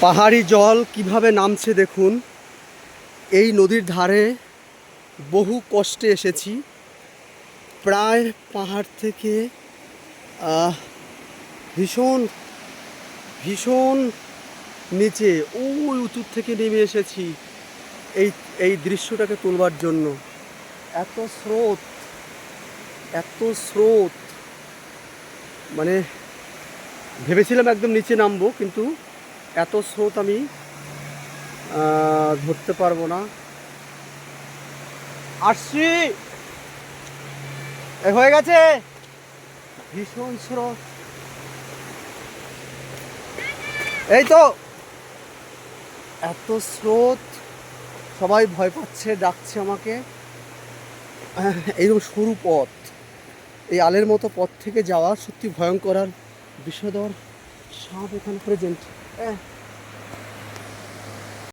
পাহাড়ি জল কিভাবে নামছে দেখুন। এই নদীর ধারে বহু কষ্টে এসেছি, প্রায় পাহাড় থেকে ভীষণ ভীষণ নিচে ওই উঁচুর থেকে নেমে এসেছি এই এই দৃশ্যটাকে তুলবার জন্য। এত স্রোত, এত স্রোত, মানে ভেবেছিলাম একদম নিচে নামবো, কিন্তু এত স্রোত আমি ধরতে পারবো না। আসছি, হয়ে গেছে, ভীষণ স্রোত। এই তো এত স্রোত, সবাই ভয় পাচ্ছে, ডাকছে আমাকে। এইরকম সরু পথ, এই আলের মতো পথ থেকে যাওয়া সত্যি ভয়ঙ্কর। আর বিষধর সাপ এখানে প্রেজেন্ট।